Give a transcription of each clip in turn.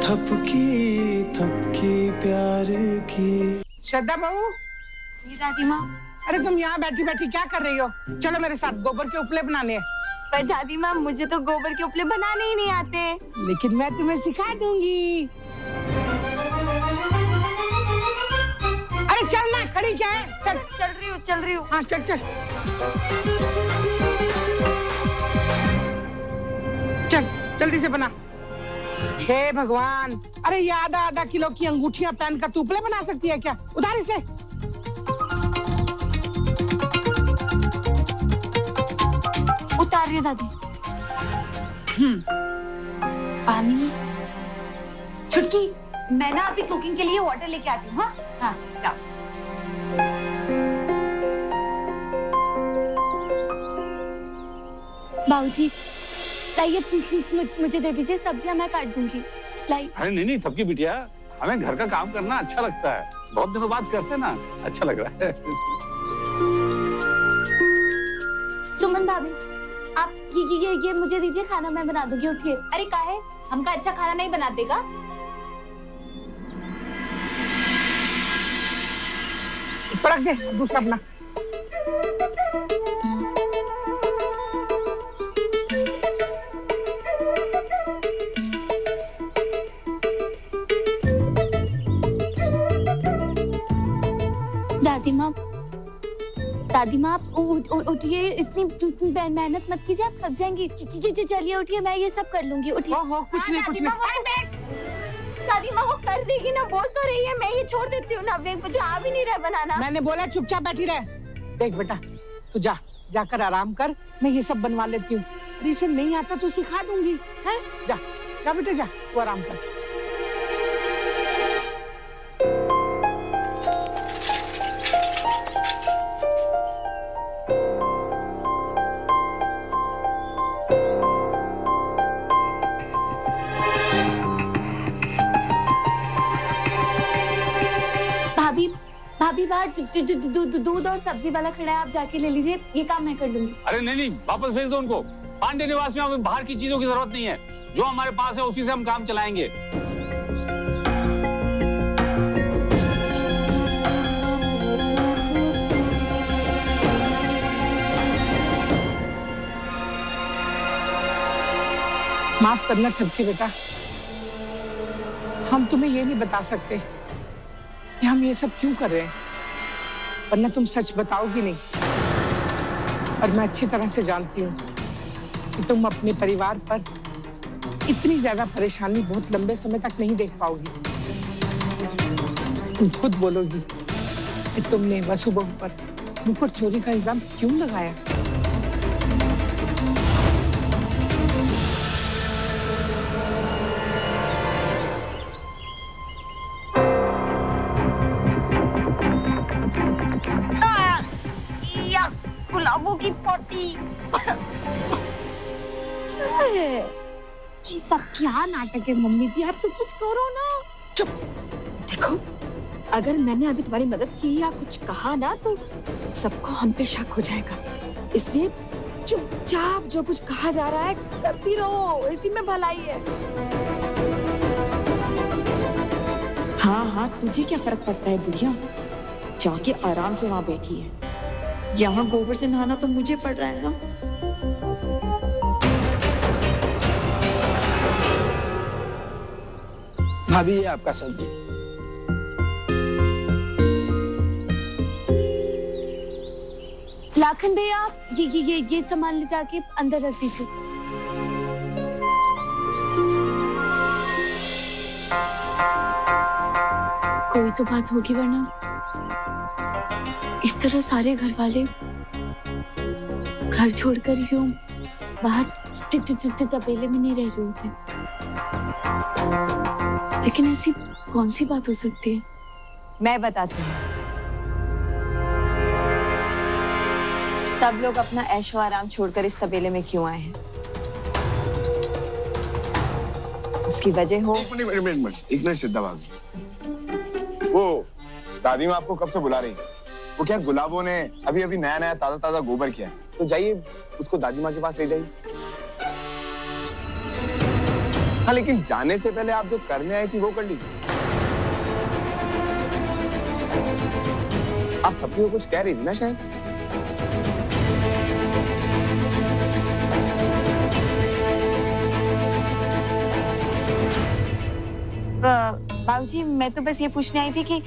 थपकी थपकी प्यार की। श्रद्धा बहू। जी दादी माँ। अरे तुम यहाँ बैठी बैठी क्या कर रही हो? चलो मेरे साथ गोबर के उपले बनाने हैं। पर दादी माँ मुझे तो गोबर के उपले बनाने ही नहीं आते। लेकिन मैं तुम्हें सिखा दूंगी। अरे चल ना, खड़ी क्या है? चल चल रही हूँ। हाँ चल चल चल जल्दी से बना। हे भगवान, अरे ये आधा किलो की अंगूठियां पहनकर तू उपले बना सकती है क्या? उधार इसे। उतार रही हूँ दादी। पानी। छुटकी, मैं ना अभी कुकिंग के लिए वाटर लेके आती हूँ। हाँ जाओ। बाबूजी, लाइए मुझे दे दीजिए, सब्जियां मैं काट दूंगी। लाइए। अरे नहीं थपकी बिटिया, हमें घर का काम करना अच्छा लगता है। बहुत दिनों बाद करते हैं ना, अच्छा लग रहा है। सुमन भाभी, आप ये मुझे दीजिए, खाना मैं बना दूंगी। उठिए। अरे काहे? हमका अच्छा खाना नहीं बना देगा? इसको रख दे, दूसरा बना। दादी माँ आप उठिए, इतनी मेहनत मत कीजिए, आप थक जाएंगी। चलिए उठिए, मैं ये सब कर लूंगी। उठिए। कुछ नहीं। दादी माँ वो कर देगी ना, बोल तो रही है। मैं ये छोड़ देती हूँ ना, अब मुझे आ भी नहीं रहा बनाना। मैंने बोला चुपचाप बैठी रहे। देख बेटा, तू जाकर आराम कर, मैं ये सब बनवा लेती हूँ। अरे इसे नहीं आता तो सिखा दूंगी, है? जा बेटा जा, तू आराम कर। भाभी बाहर दूध और सब्जी वाला खड़ा है, आप जाके ले लीजिए, ये काम मैं कर लूंगी। अरे नहीं, वापस भेज दो उनको। पांडे निवास में हमें बाहर की चीजों की जरूरत नहीं है। जो हमारे पास है उसी से हम काम चलाएंगे। माफ करना थपकी बेटा, हम तुम्हें ये नहीं बता सकते कि हम ये सब क्यों कर रहे हैं, वरना तुम सच बताओगी नहीं। और मैं अच्छी तरह से जानती हूँ कि तुम अपने परिवार पर इतनी ज्यादा परेशानी बहुत लंबे समय तक नहीं देख पाओगी। तुम खुद बोलोगी कि तुमने वसु बहू पर मुकुट चोरी का इल्जाम क्यों लगाया। गुलाबों की पोती। क्या है ये सब? क्या नाटक है मम्मी जी? आप तो कुछ करो ना। चुप। देखो, अगर मैंने अभी तुम्हारी मदद की या कुछ कहा ना तो सबको हम पे शक हो जाएगा। इसलिए चुपचाप जो कुछ कहा जा रहा है करती रहो, इसी में भलाई है। हाँ, तुझे क्या फर्क पड़ता है बुढ़िया? जाके आराम से वहां बैठी है। यहाँ गोबर से नहाना तो मुझे पड़ रहा है ना। भाभी ये आपका सब्जी। लाखन भैया, आप ये सामान ले जाके अंदर रख दीजिए। कोई तो बात होगी, वरना इस तरह सारे घर वाले घर छोड़कर यूं बाहर तपेले में नहीं रह रहे होते। लेकिन ऐसी कौन सी बात हो सकती है? मैं बताती हूँ। सब लोग अपना ऐशो आराम छोड़कर इस तबेले में क्यों आए हैं? उसकी वजह हो। एक मिनट श्रद्धा भाभी, वो दादी माँ आपको कब से बुला रही है। वो क्या गुलाबों ने अभी नया ताजा गोबर किया है, तो जाइए उसको दादी माँ के पास ले जाइए। हाँ, लेकिन जाने से पहले आप जो करने आई थी वो कर लीजिए। आप थप्पी को कुछ कह रही थी ना शायद? बाबूजी, मैं तो बस ये पूछने आई थी कि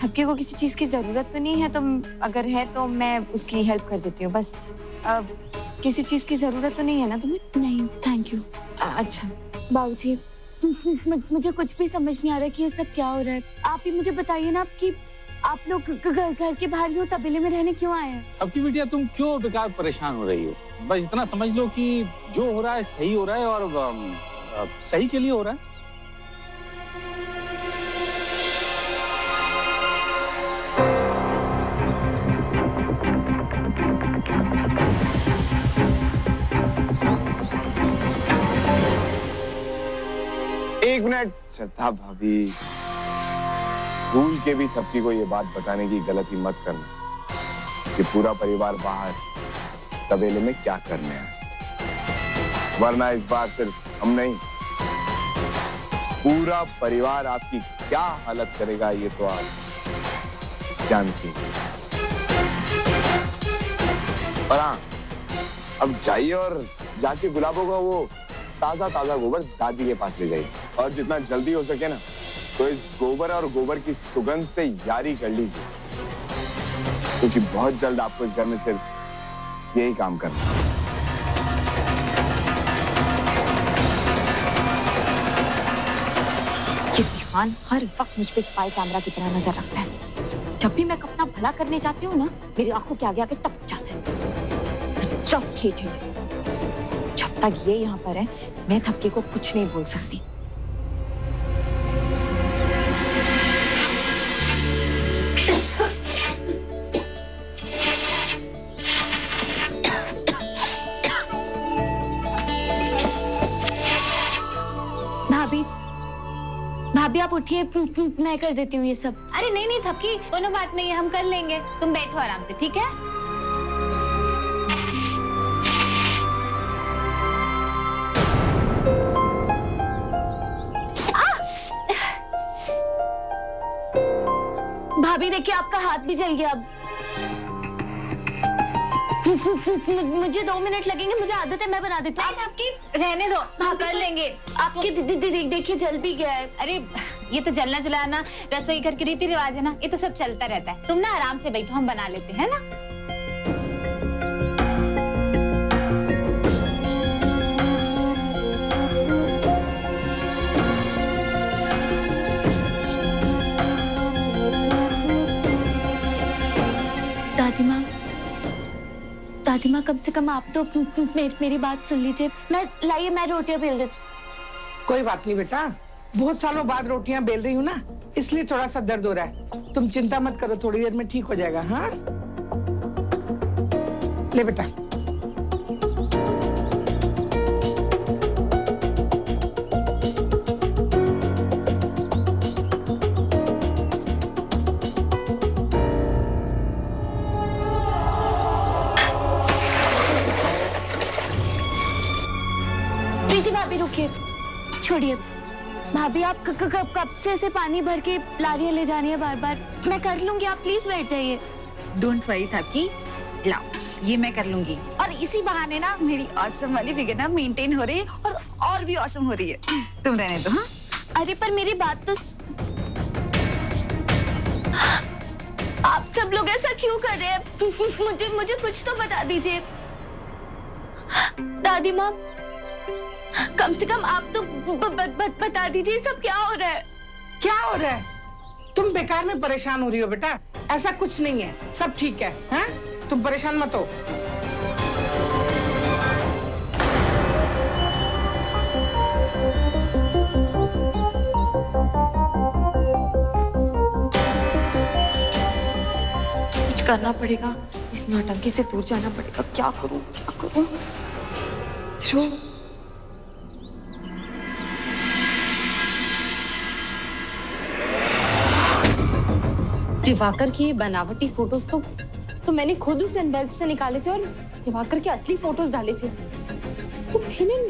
थपके को किसी चीज की जरूरत तो नहीं है, तो अगर है तो मैं उसकी हेल्प कर देती हूँ बस। किसी चीज की जरूरत तो नहीं है ना तुम्हें? नहीं, थैंक यू। अच्छा बाबूजी, मुझे कुछ भी समझ नहीं आ रहा कि ये सब क्या हो रहा है। आप ही मुझे बताइए ना कि आप लोग घर के बाहर यूं तबेले में रहने क्यों आए हैं? अब की बिटिया तुम क्यों बेकार परेशान हो रही हो? बस इतना समझ लो कि जो हो रहा है सही हो रहा है और सही के लिए हो रहा है। एक मिनट श्रद्धा भाभी, भूल के भी थप्पी को ये बात बताने की गलती मत करना कि पूरा परिवार बाहर तबेले में क्या करने आया, वरना इस बार सिर्फ हम नहीं, पूरा परिवार आपकी क्या हालत करेगा ये तो आप जानती हैं। पर हाँ, अब जाइए और जाके गुलाबों का वो ताजा ताजा गोबर दादी के पास ले जाइए, और जितना जल्दी हो सके ना तो इस गोबर और गोबर की सुगंध से यारी कर लीजिए, क्योंकि बहुत जल्द आपको इस घर में सिर्फ यही काम करना है। ये विहान हर वक्त मुझ पे स्पाई कैमरा की तरह नजर रखता है। जब भी मैं अपना भला करने जाती हूँ ना, मेरी आंखों के आगे आके टपक जाता है। Just hate him. जब तक ये यहाँ पर है, मैं थपके को कुछ नहीं बोल सकती। भाभी आप उठिए, मैं कर देती हूँ ये सब। अरे नहीं नहीं थपकी, कोनो बात नहीं है, हम कर लेंगे। तुम बैठो आराम से, ठीक है? भाभी देखिए, आपका हाथ भी जल गया। अब मुझे 2 मिनट लगेंगे, मुझे आदत है, मैं बना देती हूँ। थपकी रहने दो, हम कर लेंगे। आपकी देखिए जल भी गया है। अरे ये तो जलना जुलाना रसोई घर की रीति रिवाज है ना, ये तो सब चलता रहता है। तुम ना आराम से बैठो, हम बना लेते हैं ना। दादी माँ, कम से कम आप तो मेरी बात सुन लीजिए। मैं रोटियां बेल देती। कोई बात नहीं बेटा, बहुत सालों बाद रोटियां बेल रही हूँ ना, इसलिए थोड़ा सा दर्द हो रहा है। तुम चिंता मत करो, थोड़ी देर में ठीक हो जाएगा। हाँ, ले बेटा। भाभी रुकिए, छोड़िए। भाभी आप कब से ऐसे पानी भर के लारियां ले जा रही है बार बार? मैं कर लूंगी, आप प्लीज बैठ जाइए। डोंट वरी थपकी, लाओ ये मैं कर लूंगी। और इसी बहाने ना मेरी ऑसम वाली फिगर ना मेंटेन हो रही है और भी ऑसम हो रही है। तुम रहने दो। हाँ, अरे पर मेरी बात तो आप सब लोग ऐसा क्यों कर रहे हैं? मुझे कुछ तो बता दीजिए। दादी माँ, कम से कम आप तो बता दीजिए सब क्या हो रहा है? क्या हो रहा है? तुम बेकार में परेशान हो रही हो बेटा, ऐसा कुछ नहीं है, सब ठीक है। हाँ, तुम परेशान मत हो। कुछ करना पड़ेगा, इस नौटंकी से दूर जाना पड़ेगा। क्या करूं? ध्रुव, दिवाकर की ये बनावटी फोटोज तो मैंने खुद उस एनवेल्प से निकाले थे और दिवाकर के असली फोटोज डाले थे। तो फिर इन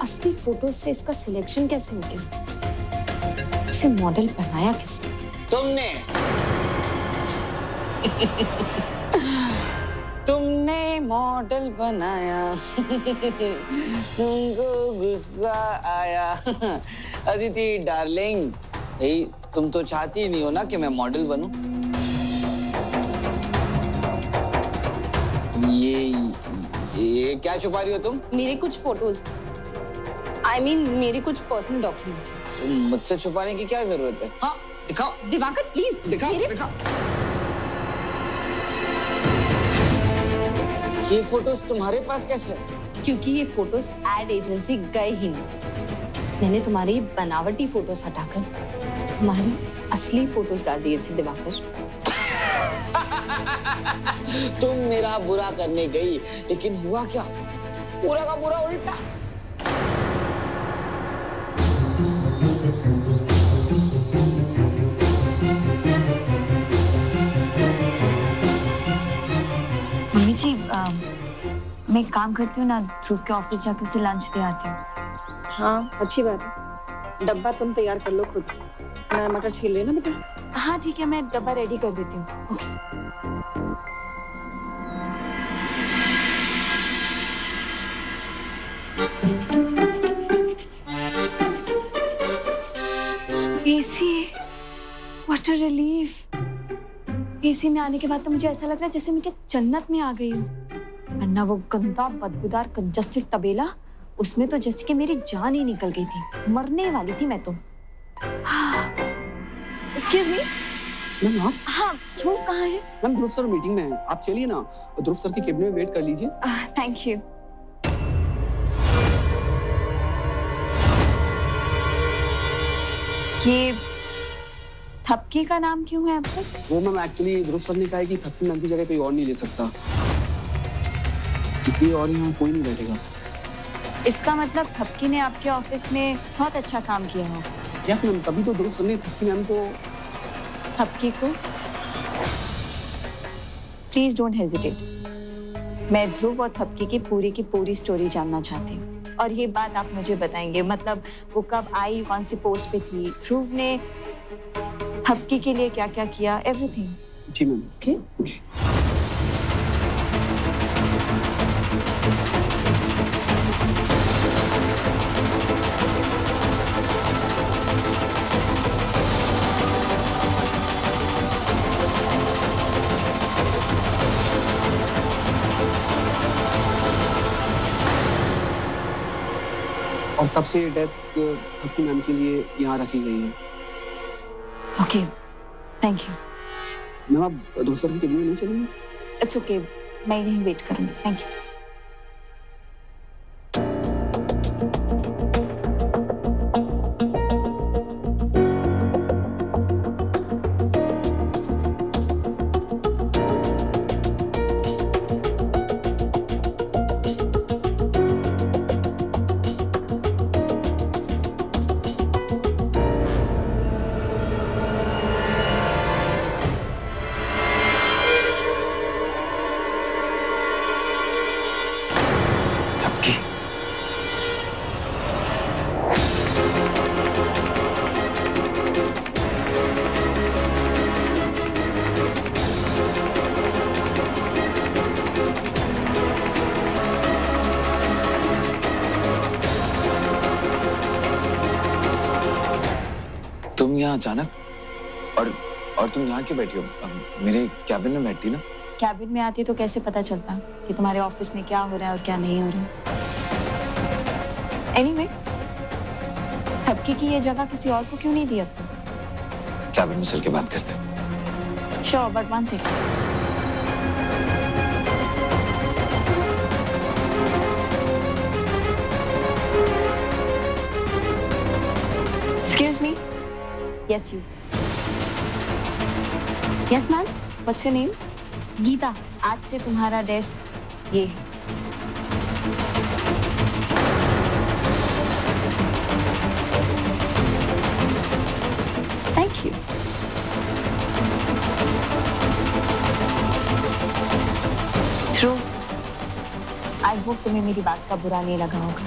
असली फोटोज से इसका सिलेक्शन कैसे हो गया? इसे मॉडल बनाया किसने? तुमने तुमने मॉडल बनाया। तुमको गुस्सा आया। अदिति डार्लिंग, भाई तुम तो चाहती ही नहीं हो ना कि मैं मॉडल बनूं। ये क्या छुपा रही हो तुम? मेरे कुछ फोटोज, I mean, मेरे कुछ पर्सनल डॉक्यूमेंट्स। तुम मुझसे छुपाने की क्या जरूरत है? हाँ दिखाओ। दिवाकर प्लीज दिखाओ दिखाओ। ये फोटोज तुम्हारे पास कैसे है? क्योंकि ये फोटोज एड एजेंसी गए ही नहीं। मैंने तुम्हारी बनावटी फोटोज हटाकर तुम्हारी असली फोटोज डाल दिए थे दिवाकर। तुम मेरा बुरा करने गई, लेकिन हुआ क्या? पूरा का पूरा उल्टा। मम्मी जी, मैं एक काम करती हूँ ना, ध्रुव के ऑफिस जाके उसे लंच दे आती हूँ। हाँ अच्छी बात है। डब्बा तुम तैयार कर लो खुद। मैं मटर छील रही हूँ ना बेटा। हाँ ठीक है, मैं डब्बा रेडी कर देती हूँ। Okay. AC, what a relief. AC में आने के बाद तो मुझे ऐसा लग रहा है जैसे मैं जन्नत में आ गई हूँ। वरना वो गंदा बदबूदार कंजस्टेड तबेला, उसमें तो जैसे कि मेरी जान ही निकल गई थी। मरने वाली थी मैं तो। Excuse me. मैम आप? हाँ, ध्रुव कहाँ है? मैम ध्रुव सर मीटिंग में है, आप चलिए ना, ध्रुव सर के केबिन में वेट कर लीजिए। Thank you. ये थपकी का नाम क्यों है अब तक? वो मैम एक्चुअली ध्रुव सर ने कहा है कि थपकी मैम की जगह कोई और नहीं ले सकता, इसलिए और यहाँ कोई नहीं बैठेगा। इसका मतलब थपकी ने आपके ऑफिस में बहुत अच्छा काम किया हो। यस मैम, तभी तो ध्रुव सर ने थपकी मैम को। थपकी को? Please don't hesitate. मैं ध्रुव और थपकी की पूरी स्टोरी जानना चाहती हूँ, और ये बात आप मुझे बताएंगे। मतलब वो कब आई, कौन सी पोस्ट पे थी, ध्रुव ने थपकी के लिए क्या क्या किया, एवरीथिंग। जी मैम। Okay okay. और तब से ये डेस्क थपकी मैम के लिए यहाँ रखी गई है। Okay, thank you. मैम आप ध्रुव सर के केबिन में नहीं चलेंगे? इट्स ओके, मैं यहीं वेट करूंगी। Thank you. तुम यहाँ अचानक, और तुम यहाँ क्यों बैठी हो? मेरे कैबिन में बैठती ना। कैबिन में आती तो कैसे पता चलता कि तुम्हारे ऑफिस में क्या हो रहा है और क्या नहीं हो रहा है। एनीवे, थपकी की ये जगह किसी और को क्यों नहीं दी अब तक? कैबिन में चल के बात करते हो। Sure, but one second. Excuse me. Yes you. Yes ma'am. What's your name? Geeta. आज से तुम्हारा डेस्क ये है। Thank you. Dhruv, I hope तुम्हें मेरी बात का बुरा नहीं लगा होगा।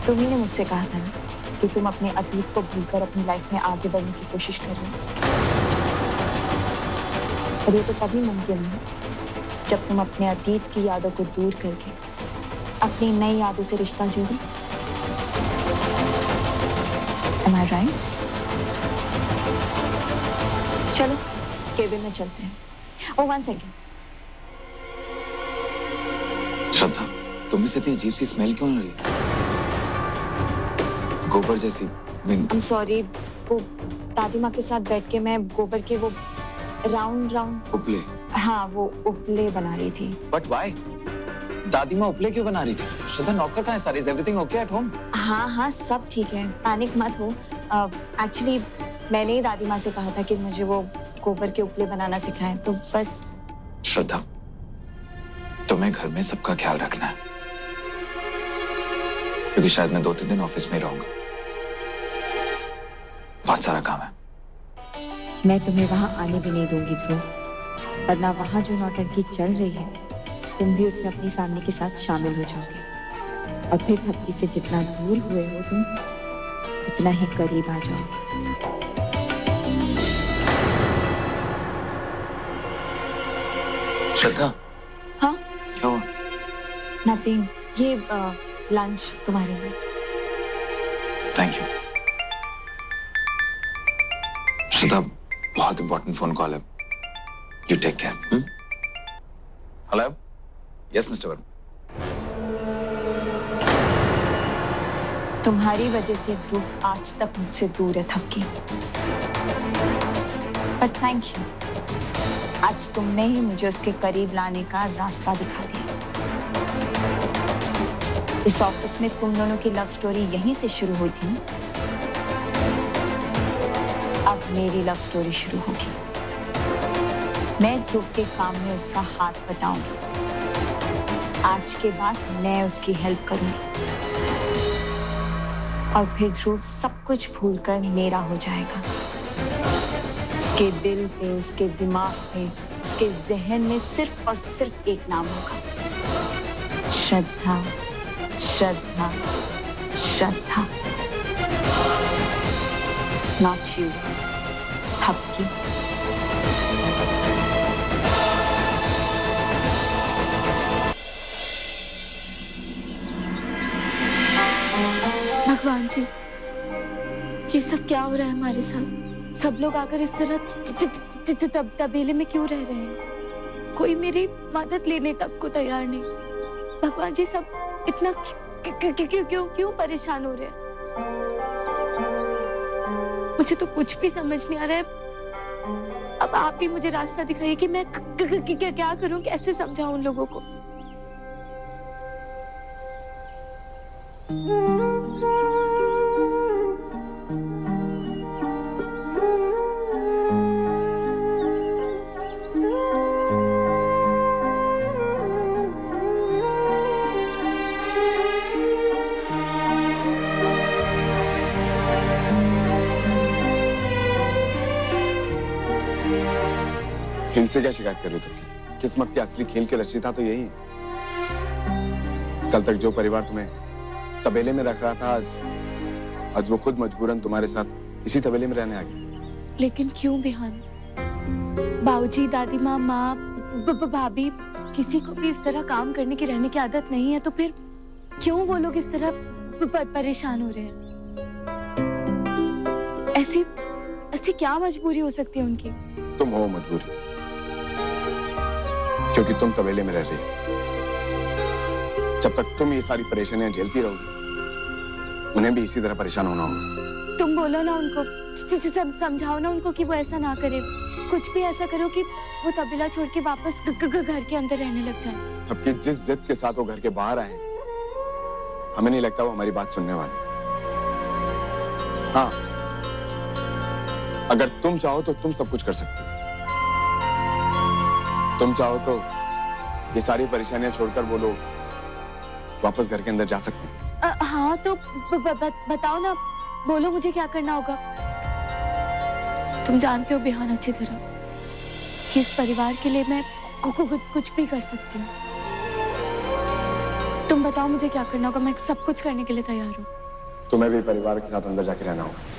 तुम्ही ने मुझसे कहा था ना कि तुम अपने अतीत को भूलकर अपनी लाइफ में आगे बढ़ने की कोशिश कर रहे हो। और ये तो तभी मुमकिन है जब तुम अपने अतीत की यादों को दूर करके अपनी नई यादों से रिश्ता जोड़ो। Am I right? चलो केबिन में चलते हैं। Oh, 1 second. श्रद्धा, तुम्हें से इतनी अजीब सी स्मेल क्यों आ रही है? गोबर जैसी। I'm sorry, वो दादी माँ के साथ बैठ के मैं गोबर के वो राउंड उपले। हाँ, वो उपले बना रही थी। But why? दादी माँ उपले क्यों बना रही थी? श्रद्धा, नौकर कहाँ है सारे? Is everything okay at home? हाँ, सब ठीक है, पैनिक मत हो। एक्चुअली मैंने ही दादी माँ से कहा था कि मुझे वो गोबर के उपले बनाना सिखाएं, तो बस। श्रद्धा, तुम्हें घर में सबका ख्याल रखना है, क्योंकि शायद मैं 2-3 दिन ऑफिस में रहूंगा। बहुत सारा काम है। मैं तुम्हें वहाँ आने भी नहीं दूंगी ध्रुव, वरना वहाँ जो नौटंकी चल रही है तुम भी उसमें अपनी फैमिली के साथ शामिल हो जाओगे, और फिर थप्पी से जितना दूर हुए हो तुम उतना ही करीब आ जाओगे। श्रद्धा। हाँ? क्या हुआ? नथिंग, ये लंच तुम्हारे लिए। Thank you. श्रद्धा, बहुत इंपॉर्टेंट फोन कॉल है। You take care. Hello? Yes mister Verma. तुम्हारी वजह से ध्रुव आज तक मुझसे दूर है थपकी, पर थैंक यू, आज तुमने ही मुझे उसके करीब लाने का रास्ता दिखा दिया। इस ऑफिस में तुम दोनों की लव स्टोरी यहीं से शुरू हुई थी ना, अब मेरी लव स्टोरी शुरू होगी। मैं ध्रुव के काम में उसका हाथ बटाऊंगी। आज के बाद मैं उसकी हेल्प करूंगी, और फिर ध्रुव सब कुछ भूलकर मेरा हो जाएगा। उसके दिल पे, उसके दिमाग पे, उसके जहन में सिर्फ और सिर्फ एक नाम होगा, श्रद्धा, श्रद्धा, श्रद्धा। नॉट यू, थपकी। भगवान जी, ये सब क्या हो रहा है हमारे साथ? सब लोग आकर इस तरह तबेले में क्यों रह रहे हैं? कोई मेरी मदद लेने तक को तैयार नहीं। भगवान जी, सब इतना क्यों परेशान हो रहे हैं? मुझे तो कुछ भी समझ नहीं आ रहा है। अब आप ही मुझे रास्ता दिखाइए कि मैं क्या करूं, कैसे समझाऊं उन लोगों को। इनसे क्या शिकायत कर रही हो तुम? किस्मत के असली खेल के रचयिता तो यही है। कल तक जो परिवार तुम्हें तबेले में रख रहा था, आज वो खुद मजबूरन तुम्हारे साथ इसी तबेले में रहने आ गए। लेकिन क्यों बिहान? बाबूजी, दादी माँ, माँ, भाभी, किसी को भी इस तरह काम करने की, रहने की आदत नहीं है, तो फिर क्यों वो लोग इस तरह परेशान हो रहे हैं? ऐसी क्या मजबूरी हो सकती है उनकी? तुम हो मजबूरी, क्योंकि तुम तबेले में रह रही हो। जब तक तुम ये सारी परेशानियां झेलती रहोगी, उन्हें भी इसी तरह परेशान होना होगा। तुम बोलो ना उनको, समझाओ ना उनको कि वो ऐसा ना करे। कुछ भी ऐसा करो कि वो तबेला छोड़ के वापस घर के अंदर रहने लग जाए। जबकि जिस जिद के साथ वो घर के बाहर आए, हमें नहीं लगता वो हमारी बात सुनने वाले। हाँ, अगर तुम चाहो तो तुम सब कुछ कर सकते हो। तुम चाहो तो ये सारी परेशानियां छोड़कर वो लोग वापस घर के अंदर जा सकते हैं। हाँ, तो बताओ ना, बोलो मुझे क्या करना होगा। तुम जानते हो बिहान अच्छी तरह कि इस परिवार के लिए मैं कुछ भी कर सकती हूँ। तुम बताओ मुझे क्या करना होगा, मैं सब कुछ करने के लिए तैयार हूँ। तुम्हें भी परिवार के साथ अंदर जाके रहना होगा।